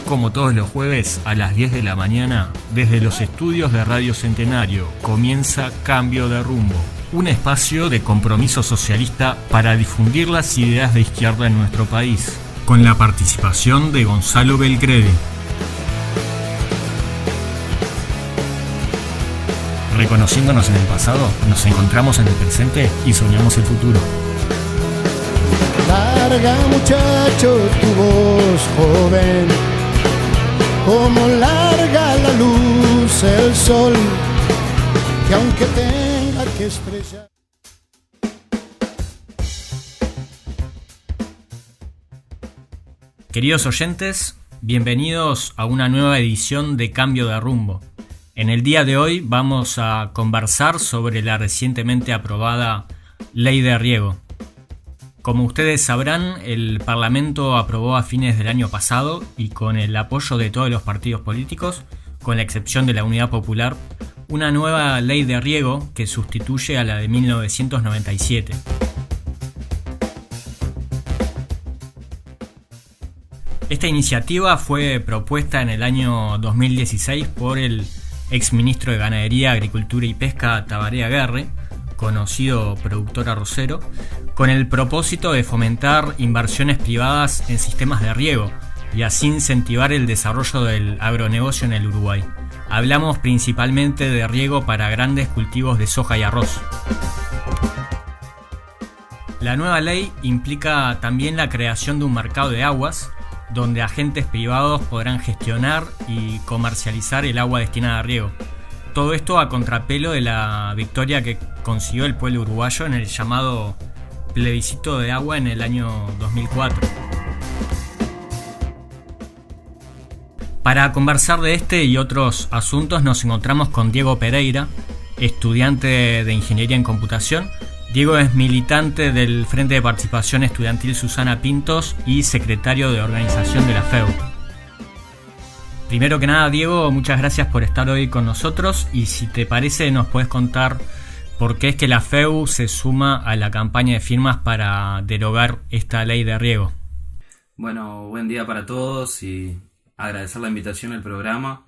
como todos los jueves a las 10 de la mañana, desde los estudios de Radio Centenario, comienza Cambio de Rumbo, un espacio de compromiso socialista para difundir las ideas de izquierda en nuestro país, con la participación de Gonzalo Belcredi. Reconociéndonos en el pasado, nos encontramos en el presente y soñamos el futuro. Larga, muchacho, tu voz joven, como larga la luz el sol, que aunque tenga que estrellar. Queridos oyentes, bienvenidos a una nueva edición de Cambio de Rumbo. En el día de hoy vamos a conversar sobre la recientemente aprobada Ley de Riego. Como ustedes sabrán, el Parlamento aprobó a fines del año pasado y con el apoyo de todos los partidos políticos, con la excepción de la Unidad Popular, una nueva ley de riego que sustituye a la de 1997. Esta iniciativa fue propuesta en el año 2016 por el exministro de Ganadería, Agricultura y Pesca Tabaré Aguerre, conocido productor arrocero, con el propósito de fomentar inversiones privadas en sistemas de riego y así incentivar el desarrollo del agronegocio en el Uruguay. Hablamos principalmente de riego para grandes cultivos de soja y arroz. La nueva ley implica también la creación de un mercado de aguas, donde agentes privados podrán gestionar y comercializar el agua destinada a riego. Todo esto a contrapelo de la victoria que consiguió el pueblo uruguayo en el llamado plebiscito de agua en el año 2004. Para conversar de este y otros asuntos nos encontramos con Diego Pereira, estudiante de Ingeniería en Computación. Diego es militante del Frente de Participación Estudiantil Susana Pintos y secretario de organización de la FEU. Primero que nada, Diego, muchas gracias por estar hoy con nosotros y si te parece nos puedes contar por qué es que la FEU se suma a la campaña de firmas para derogar esta ley de riego. Bueno, buen día para todos y agradecer la invitación al programa.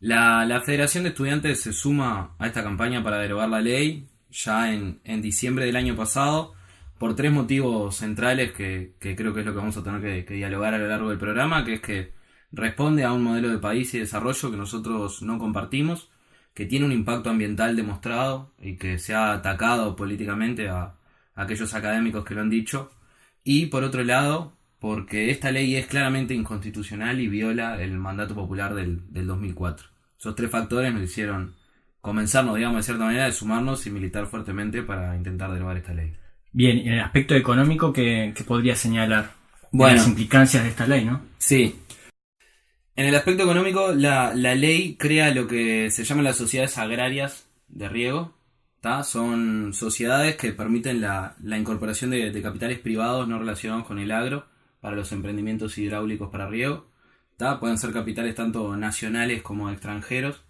La Federación de Estudiantes se suma a esta campaña para derogar la ley ya en diciembre del año pasado por tres motivos centrales que creo que es lo que vamos a tener que dialogar a lo largo del programa, que es que responde a un modelo de país y desarrollo que nosotros no compartimos, que tiene un impacto ambiental demostrado y que se ha atacado políticamente a aquellos académicos que lo han dicho, y por otro lado, porque esta ley es claramente inconstitucional y viola el mandato popular del 2004. Esos tres factores nos hicieron comenzarnos, digamos, de cierta manera, de sumarnos y militar fuertemente para intentar derogar esta ley. Bien, y en el aspecto económico, ¿qué podría señalar? Bueno, las implicancias de esta ley, ¿no? Sí. En el aspecto económico, la ley crea lo que se llaman las sociedades agrarias de riego, ¿tá? Son sociedades que permiten la incorporación de capitales privados no relacionados con el agro para los emprendimientos hidráulicos para riego, ¿tá? Pueden ser capitales tanto nacionales como extranjeros,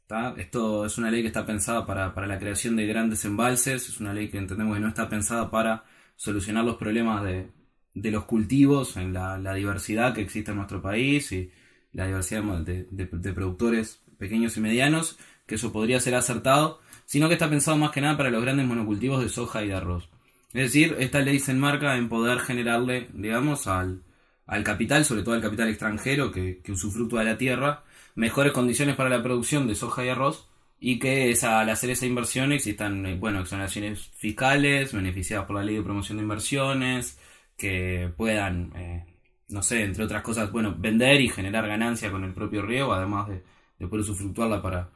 ¿tá? Esto es una ley que está pensada para la creación de grandes embalses, es una ley que entendemos que no está pensada para solucionar los problemas de los cultivos en la diversidad que existe en nuestro país y la diversidad de productores pequeños y medianos, que eso podría ser acertado, sino que está pensado más que nada para los grandes monocultivos de soja y de arroz. Es decir, esta ley se enmarca en poder generarle, digamos, al capital, sobre todo al capital extranjero que usufructúa de la tierra, mejores condiciones para la producción de soja y arroz, y que al hacer esa inversión existan exoneraciones fiscales, beneficiadas por la ley de promoción de inversiones, que puedan entre otras cosas, vender y generar ganancia con el propio riego, además de poder usufructuarla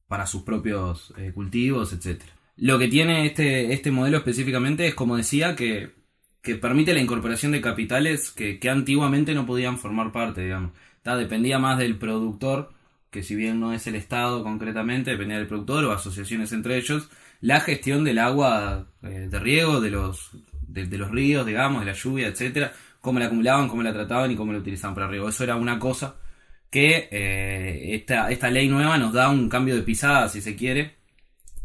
para sus propios cultivos, etcétera. Lo que tiene este modelo específicamente es, como decía, que permite la incorporación de capitales que antiguamente no podían formar parte, digamos. Dependía más del productor, que si bien no es el Estado concretamente, dependía del productor o asociaciones entre ellos, la gestión del agua de riego, de los ríos, digamos, de la lluvia, etcétera, cómo la acumulaban, cómo la trataban y cómo la utilizaban para riego. Eso era una cosa que esta ley nueva nos da un cambio de pisada, si se quiere,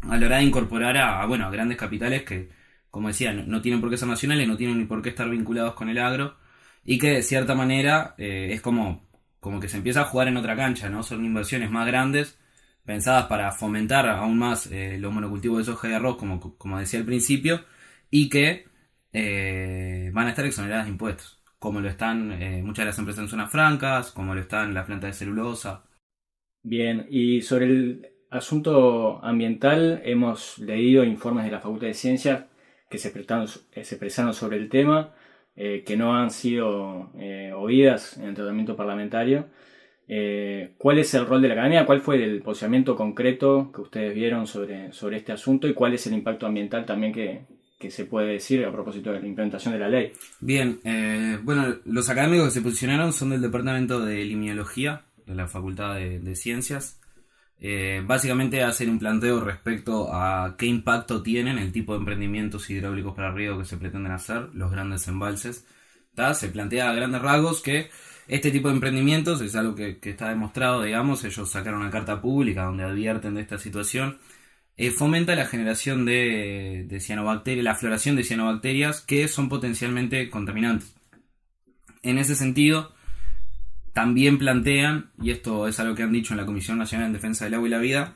a la hora de incorporar a grandes capitales que, como decía, no tienen por qué ser nacionales, no tienen ni por qué estar vinculados con el agro, y que de cierta manera es como como que se empieza a jugar en otra cancha, ¿no? Son inversiones más grandes, pensadas para fomentar aún más los monocultivos de soja y arroz, como decía al principio, y que van a estar exoneradas de impuestos, como lo están muchas de las empresas en zonas francas, como lo están las plantas de celulosa. Bien, y sobre el asunto ambiental, hemos leído informes de la Facultad de Ciencias que se expresaron sobre el tema, que no han sido oídas en el tratamiento parlamentario. ¿Cuál es el rol de la academia? ¿Cuál fue el posicionamiento concreto que ustedes vieron sobre este asunto? ¿Y cuál es el impacto ambiental también que se puede decir a propósito de la implementación de la ley? Bien, bueno, los académicos que se posicionaron son del Departamento de Limnología de la Facultad de Ciencias. Básicamente hacen un planteo respecto a qué impacto tienen el tipo de emprendimientos hidráulicos para riego que se pretenden hacer, los grandes embalses. Se plantea a grandes rasgos que este tipo de emprendimientos es algo que está demostrado, digamos. Ellos sacaron una carta pública donde advierten de esta situación. Fomenta la generación de cianobacterias, la floración de cianobacterias que son potencialmente contaminantes. En ese sentido, también plantean, y esto es algo que han dicho en la Comisión Nacional en Defensa del Agua y la Vida,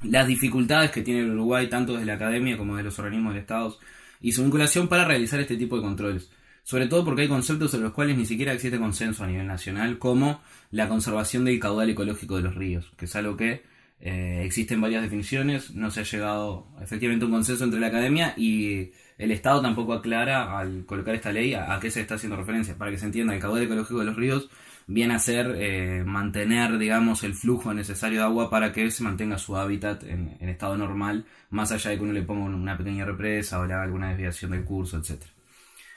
las dificultades que tiene el Uruguay, tanto desde la academia como de los organismos del Estado y su vinculación para realizar este tipo de controles. Sobre todo porque hay conceptos sobre los cuales ni siquiera existe consenso a nivel nacional, como la conservación del caudal ecológico de los ríos, que es algo que existen varias definiciones, no se ha llegado efectivamente a un consenso entre la academia y el Estado tampoco aclara al colocar esta ley a qué se está haciendo referencia. Para que se entienda, el caudal ecológico de los ríos viene a ser mantener, digamos, el flujo necesario de agua para que se mantenga su hábitat en estado normal, más allá de que uno le ponga una pequeña represa o le haga alguna desviación del curso, etc.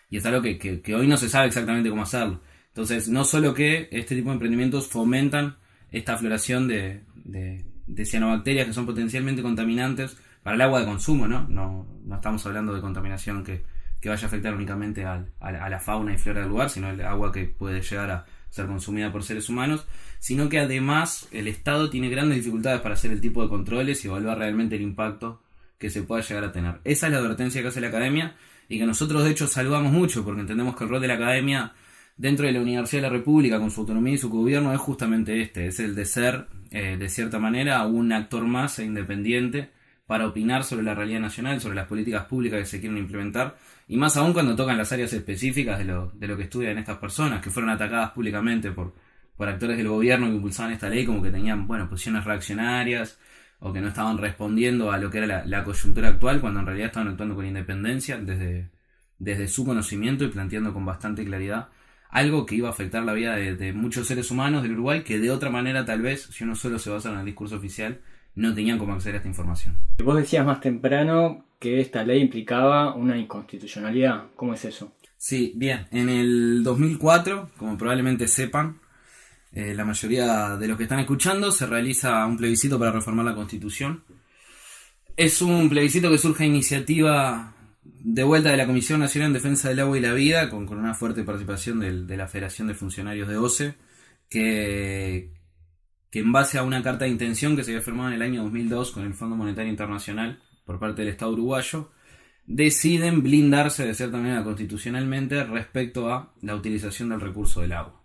Y es algo que hoy no se sabe exactamente cómo hacerlo. Entonces, no solo que este tipo de emprendimientos fomentan esta floración de cianobacterias que son potencialmente contaminantes para el agua de consumo, ¿no? No estamos hablando de contaminación que vaya a afectar únicamente a la fauna y flora del lugar, sino el agua que puede llegar a ser consumida por seres humanos, sino que además el Estado tiene grandes dificultades para hacer el tipo de controles y evaluar realmente el impacto que se pueda llegar a tener. Esa es la advertencia que hace la academia y que nosotros de hecho saludamos mucho, porque entendemos que el rol de la academia dentro de la Universidad de la República, con su autonomía y su gobierno, es justamente es el de ser, de cierta manera, un actor más e independiente para opinar sobre la realidad nacional, sobre las políticas públicas que se quieren implementar, y más aún cuando tocan las áreas específicas de lo que estudian estas personas, que fueron atacadas públicamente por actores del gobierno que impulsaban esta ley, como que tenían, posiciones reaccionarias, o que no estaban respondiendo a lo que era la coyuntura actual, cuando en realidad estaban actuando con independencia, desde su conocimiento y planteando con bastante claridad algo que iba a afectar la vida de muchos seres humanos del Uruguay, que de otra manera tal vez, si uno solo se basa en el discurso oficial, no tenían cómo acceder a esta información. Vos decías más temprano que esta ley implicaba una inconstitucionalidad. ¿Cómo es eso? Sí, bien. En el 2004, como probablemente sepan, la mayoría de los que están escuchando, se realiza un plebiscito para reformar la Constitución. Es un plebiscito que surge a iniciativa de vuelta de la Comisión Nacional en Defensa del Agua y la Vida, con una fuerte participación de la Federación de Funcionarios de OCE, que en base a una carta de intención que se había firmado en el año 2002 con el Fondo Monetario Internacional por parte del Estado uruguayo, deciden blindarse de cierta manera constitucionalmente respecto a la utilización del recurso del agua.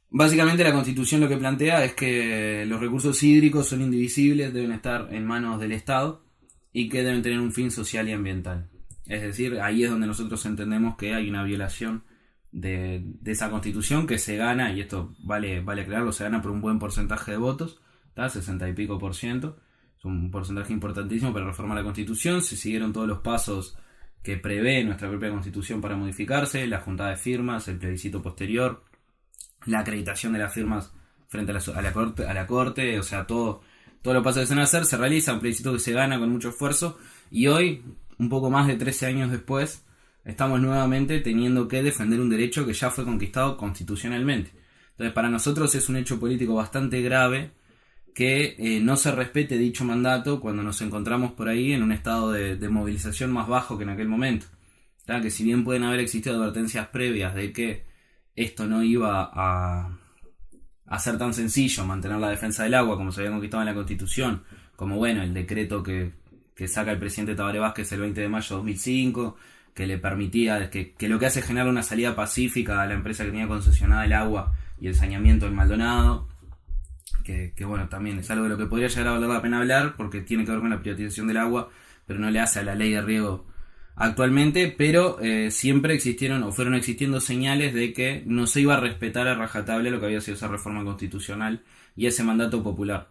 Básicamente la Constitución lo que plantea es que los recursos hídricos son indivisibles, deben estar en manos del Estado y que deben tener un fin social y ambiental. Es decir, ahí es donde nosotros entendemos que hay una violación de esa Constitución que se gana, y esto vale aclararlo, se gana por un buen porcentaje de votos, 60 y pico %. Es un porcentaje importantísimo para reformar la Constitución. Se siguieron todos los pasos que prevé nuestra propia Constitución para modificarse: la juntada de firmas, el plebiscito posterior, la acreditación de las firmas frente a la corte, o sea, todo lo pasos que se van a hacer. Se realiza un plebiscito que se gana con mucho esfuerzo, y hoy, un poco más de 13 años después, estamos nuevamente teniendo que defender un derecho que ya fue conquistado constitucionalmente. Entonces, para nosotros es un hecho político bastante grave que no se respete dicho mandato cuando nos encontramos por ahí en un estado de movilización más bajo que en aquel momento. ¿Tá? Que si bien pueden haber existido advertencias previas de que esto no iba a ser tan sencillo, mantener la defensa del agua como se había conquistado en la Constitución, como el decreto que saca el presidente Tabaré Vázquez el 20 de mayo de 2005, que le permitía, que lo que hace es generar una salida pacífica a la empresa que tenía concesionada el agua y el saneamiento del Maldonado, que bueno, también es algo de lo que podría llegar a valer la pena hablar porque tiene que ver con la privatización del agua, pero no le hace a la ley de riego actualmente, pero siempre existieron o fueron existiendo señales de que no se iba a respetar a rajatabla lo que había sido esa reforma constitucional y ese mandato popular.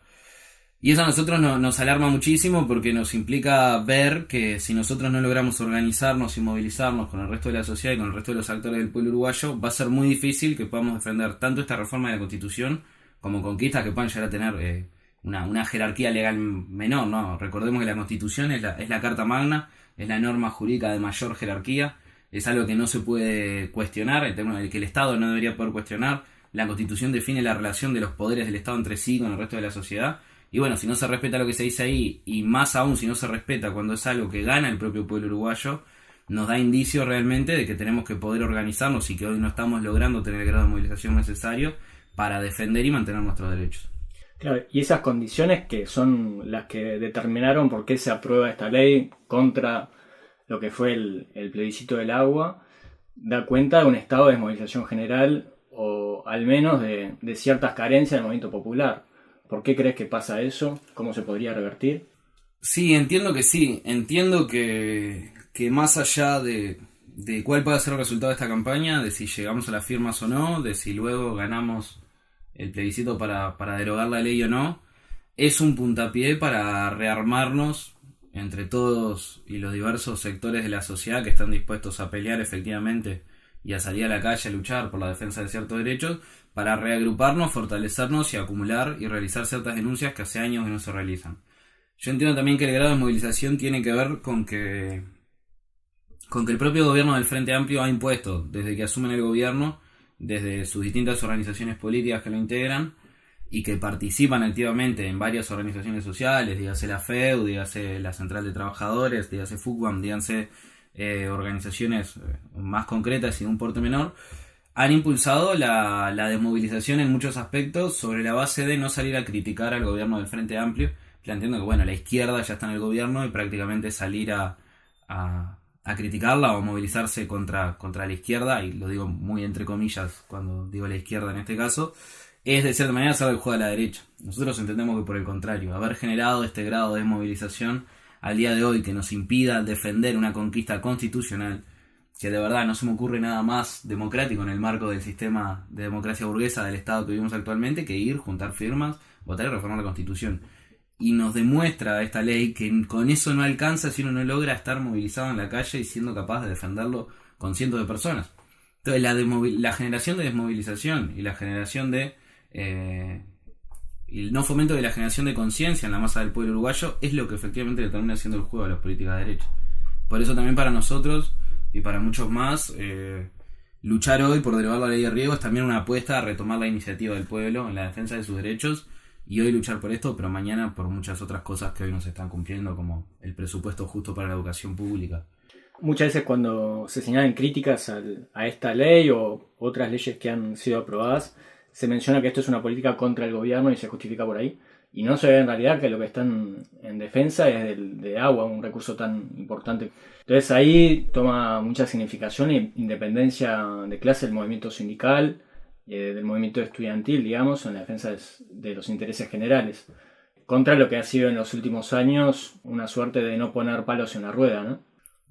Y eso a nosotros nos alarma muchísimo porque nos implica ver que si nosotros no logramos organizarnos y movilizarnos con el resto de la sociedad y con el resto de los actores del pueblo uruguayo, va a ser muy difícil que podamos defender tanto esta reforma de la Constitución como conquistas que puedan llegar a tener una jerarquía legal menor, ¿no? Recordemos que la Constitución es la Carta Magna, es la norma jurídica de mayor jerarquía, es algo que no se puede cuestionar, que el Estado no debería poder cuestionar. La Constitución define la relación de los poderes del Estado entre sí con el resto de la sociedad. Y bueno, si no se respeta lo que se dice ahí, y más aún si no se respeta cuando es algo que gana el propio pueblo uruguayo, nos da indicio realmente de que tenemos que poder organizarnos y que hoy no estamos logrando tener el grado de movilización necesario para defender y mantener nuestros derechos. Claro, y esas condiciones que son las que determinaron por qué se aprueba esta ley contra lo que fue el plebiscito del agua, da cuenta de un estado de desmovilización general o al menos de ciertas carencias del movimiento popular. ¿Por qué crees que pasa eso? ¿Cómo se podría revertir? Sí, entiendo que sí. Entiendo que más allá de cuál pueda ser el resultado de esta campaña, de si llegamos a las firmas o no, de si luego ganamos el plebiscito para derogar la ley o no, es un puntapié para rearmarnos entre todos y los diversos sectores de la sociedad que están dispuestos a pelear efectivamente y a salir a la calle a luchar por la defensa de ciertos derechos, para reagruparnos, fortalecernos y acumular y realizar ciertas denuncias que hace años que no se realizan. Yo entiendo también que el grado de movilización tiene que ver con que el propio gobierno del Frente Amplio ha impuesto, desde que asumen el gobierno, desde sus distintas organizaciones políticas que lo integran y que participan activamente en varias organizaciones sociales, dígase la FEU, dígase la Central de Trabajadores, dígase FUCBAM, dígase organizaciones más concretas y de un porte menor, han impulsado la desmovilización en muchos aspectos sobre la base de no salir a criticar al gobierno del Frente Amplio, planteando que bueno, la izquierda ya está en el gobierno y prácticamente salir a criticarla o movilizarse contra la izquierda, y lo digo muy entre comillas cuando digo la izquierda en este caso, es de cierta manera hacer el juego a la derecha. Nosotros entendemos que por el contrario, haber generado este grado de desmovilización al día de hoy que nos impida defender una conquista constitucional, que de verdad no se me ocurre nada más democrático en el marco del sistema de democracia burguesa del Estado que vivimos actualmente que ir, juntar firmas, votar y reformar la Constitución. Y nos demuestra esta ley que con eso no alcanza si uno no logra estar movilizado en la calle y siendo capaz de defenderlo con cientos de personas. Entonces la generación de desmovilización y la generación de el no fomento de la generación de conciencia en la masa del pueblo uruguayo es lo que efectivamente le termina haciendo el juego a las políticas de derecha. Por eso también para nosotros y para muchos más, luchar hoy por derogar la ley de riego es también una apuesta a retomar la iniciativa del pueblo en la defensa de sus derechos, y hoy luchar por esto, pero mañana por muchas otras cosas que hoy no se están cumpliendo, como el presupuesto justo para la educación pública. Muchas veces cuando se señalan críticas a esta ley o otras leyes que han sido aprobadas, se menciona que esto es una política contra el gobierno y se justifica por ahí. Y no se ve en realidad que lo que están en defensa es de agua, un recurso tan importante. Entonces ahí toma mucha significación e independencia de clase del movimiento sindical, del movimiento estudiantil, digamos, en la defensa de los intereses generales. Contra lo que ha sido en los últimos años una suerte de no poner palos en la rueda, ¿no?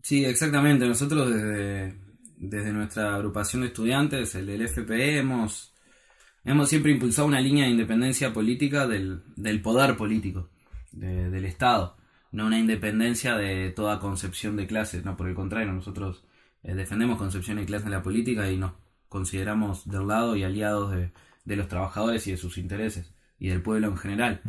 Sí, exactamente. Nosotros desde nuestra agrupación de estudiantes, el FPE, hemos siempre impulsado una línea de independencia política del poder político, del Estado, no una independencia de toda concepción de clases, no, por el contrario, nosotros defendemos concepción de clase en la política y nos consideramos del lado y aliados de los trabajadores y de sus intereses, y del pueblo en general.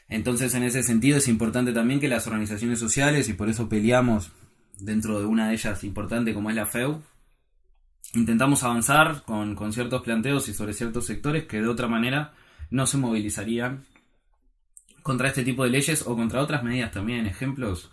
Entonces, en ese sentido es importante también que las organizaciones sociales, y por eso peleamos dentro de una de ellas importante como es la FEU, intentamos avanzar con ciertos planteos y sobre ciertos sectores que de otra manera no se movilizarían contra este tipo de leyes o contra otras medidas también. Ejemplos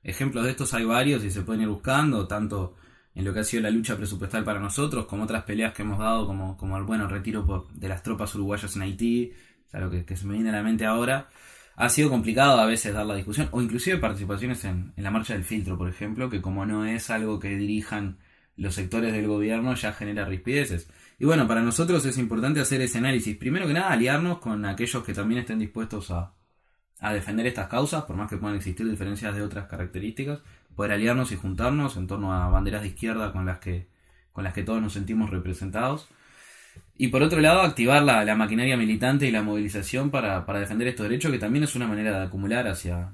de estos hay varios y se pueden ir buscando, tanto en lo que ha sido la lucha presupuestal para nosotros, como otras peleas que hemos dado, como el retiro de las tropas uruguayas en Haití, o sea, lo que se me viene a la mente ahora. Ha sido complicado a veces dar la discusión, o inclusive participaciones en la marcha del filtro, por ejemplo, que como no es algo que dirijan los sectores del gobierno ya genera rispideces. Y bueno, para nosotros es importante hacer ese análisis. Primero que nada, aliarnos con aquellos que también estén dispuestos a defender estas causas, por más que puedan existir diferencias de otras características, poder aliarnos y juntarnos en torno a banderas de izquierda con las que todos nos sentimos representados. Y por otro lado, activar la maquinaria militante y la movilización para defender estos derechos, que también es una manera de acumular hacia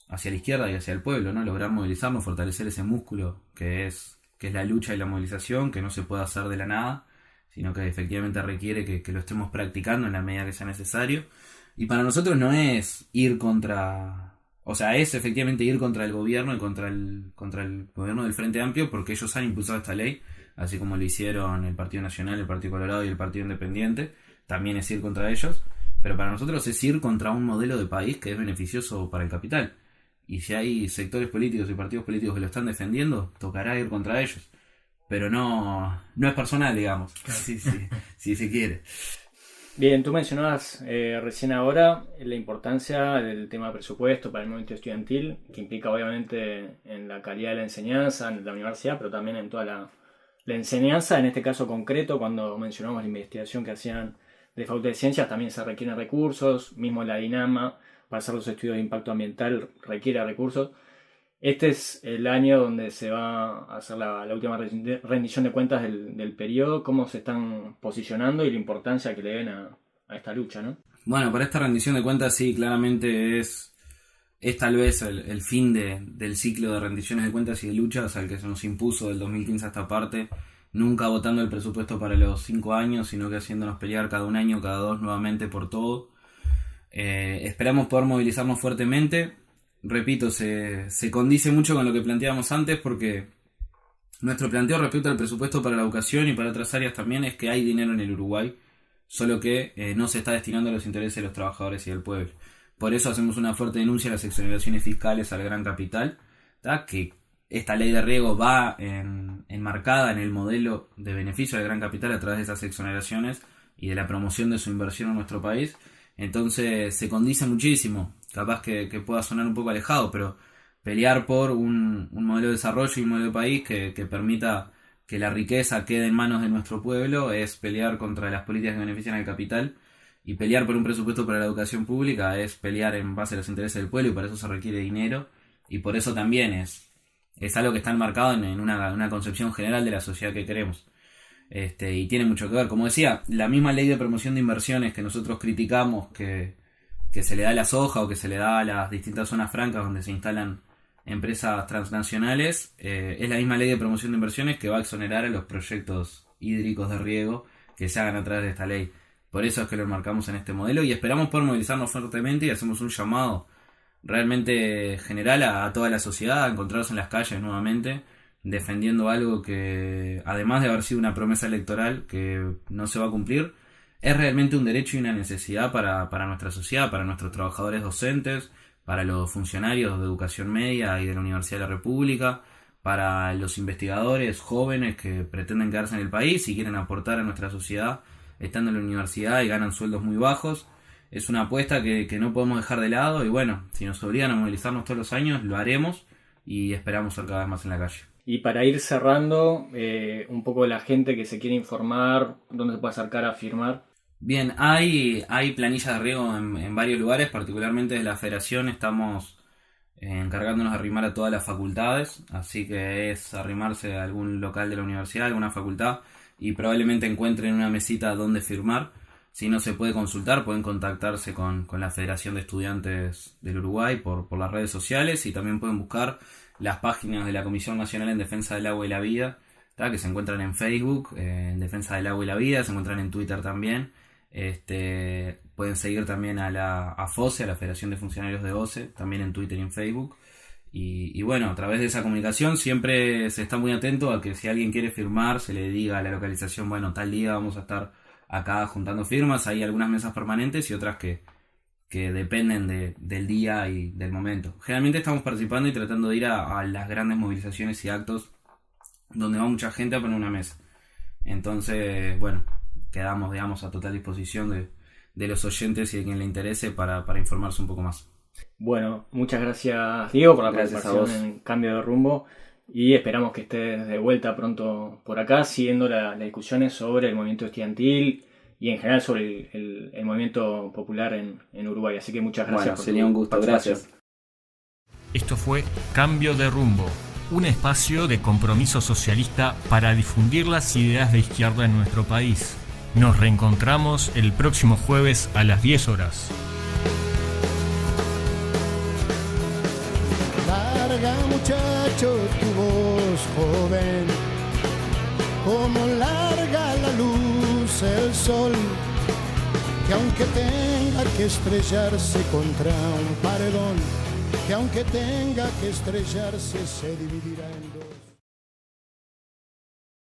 la izquierda y hacia el pueblo, ¿no? Lograr movilizarnos, fortalecer ese músculo que es la lucha y la movilización, que no se puede hacer de la nada, sino que efectivamente requiere que lo estemos practicando en la medida que sea necesario. Y para nosotros no es ir contra... O sea, es efectivamente ir contra el gobierno y contra el gobierno del Frente Amplio, porque ellos han impulsado esta ley, así como lo hicieron el Partido Nacional, el Partido Colorado y el Partido Independiente. También es ir contra ellos, pero para nosotros es ir contra un modelo de país que es beneficioso para el capital. Y si hay sectores políticos y partidos políticos que lo están defendiendo, tocará ir contra ellos. Pero no es personal, digamos, sí, si se quiere. Bien, tú mencionabas recién ahora la importancia del tema presupuesto para el movimiento estudiantil, que implica obviamente en la calidad de la enseñanza, en la universidad, pero también en toda la enseñanza. En este caso concreto, cuando mencionamos la investigación que hacían de Facultad de Ciencias, también se requieren recursos, mismo la Dinama, para hacer los estudios de impacto ambiental requiere recursos. Este es el año donde se va a hacer la última rendición de cuentas del periodo. ¿Cómo se están posicionando y la importancia que le den a esta lucha, ¿no? Bueno, para esta rendición de cuentas sí, claramente es tal vez el fin del ciclo de rendiciones de cuentas y de luchas al que se nos impuso del 2015 a esta parte, nunca votando el presupuesto para los 5 años, sino que haciéndonos pelear cada 1 año, cada 2 nuevamente por todo. Esperamos poder movilizarnos fuertemente. Repito, se condice mucho con lo que planteábamos antes, porque nuestro planteo respecto al presupuesto para la educación y para otras áreas también es que hay dinero en el Uruguay, solo que no se está destinando a los intereses de los trabajadores y del pueblo. Por eso hacemos una fuerte denuncia a las exoneraciones fiscales al gran capital, ¿tá? Que esta ley de riego va enmarcada en el modelo de beneficio del gran capital a través de esas exoneraciones y de la promoción de su inversión en nuestro país. Entonces se condice muchísimo, capaz que pueda sonar un poco alejado, pero pelear por un modelo de desarrollo y un modelo de país que permita que la riqueza quede en manos de nuestro pueblo es pelear contra las políticas que benefician al capital, y pelear por un presupuesto para la educación pública es pelear en base a los intereses del pueblo, y para eso se requiere dinero, y por eso también es algo que está enmarcado en una concepción general de la sociedad que queremos. Y tiene mucho que ver, como decía, la misma ley de promoción de inversiones que nosotros criticamos, que se le da a la soja o que se le da a las distintas zonas francas donde se instalan empresas transnacionales, es la misma ley de promoción de inversiones que va a exonerar a los proyectos hídricos de riego que se hagan a través de esta ley. Por eso es que lo enmarcamos en este modelo y esperamos poder movilizarnos fuertemente, y hacemos un llamado realmente general a toda la sociedad a encontrarse en las calles nuevamente, defendiendo algo que, además de haber sido una promesa electoral que no se va a cumplir, es realmente un derecho y una necesidad para nuestra sociedad, para nuestros trabajadores docentes, para los funcionarios de educación media y de la Universidad de la República, para los investigadores jóvenes que pretenden quedarse en el país y quieren aportar a nuestra sociedad estando en la universidad y ganan sueldos muy bajos. Es una apuesta que no podemos dejar de lado, y bueno, si nos obligan a movilizarnos todos los años, lo haremos y esperamos ser cada vez más en la calle. Y para ir cerrando, un poco la gente que se quiere informar, ¿dónde se puede acercar a firmar? Bien, hay planillas de riego en varios lugares, particularmente de la Federación estamos encargándonos de arrimar a todas las facultades, así que es arrimarse a algún local de la universidad, alguna facultad, y probablemente encuentren una mesita donde firmar. Si no se puede consultar, pueden contactarse con la Federación de Estudiantes del Uruguay por las redes sociales, y también pueden buscar las páginas de la Comisión Nacional en Defensa del Agua y la Vida, ¿tá? Que se encuentran en Facebook, en Defensa del Agua y la Vida, se encuentran en Twitter también. Pueden seguir también a FOSE, a la Federación de Funcionarios de OCE, también en Twitter y en Facebook. Y bueno, a través de esa comunicación siempre se está muy atento a que si alguien quiere firmar, se le diga a la localización, bueno, tal día vamos a estar acá juntando firmas. Hay algunas mesas permanentes y otras que dependen del día y del momento. Generalmente estamos participando y tratando de ir a las grandes movilizaciones y actos donde va mucha gente a poner una mesa. Entonces, bueno, quedamos, digamos, a total disposición de los oyentes y de quien le interese para informarse un poco más. Bueno, muchas gracias, Diego, por la participación en Cambio de Rumbo. y esperamos que estés de vuelta pronto por acá, siguiendo las discusiones sobre el movimiento estudiantil y en general sobre el movimiento popular en Uruguay. Así que muchas gracias. Bueno, sería un gusto, gracias. Esto fue Cambio de Rumbo, un espacio de compromiso socialista para difundir las ideas de izquierda en nuestro país. Nos reencontramos el próximo jueves a las 10 horas. Larga, muchacho, tu voz, joven, como larga la luz el sol, que aunque tenga que estrellarse contra un paredón, que aunque tenga que estrellarse se dividirá en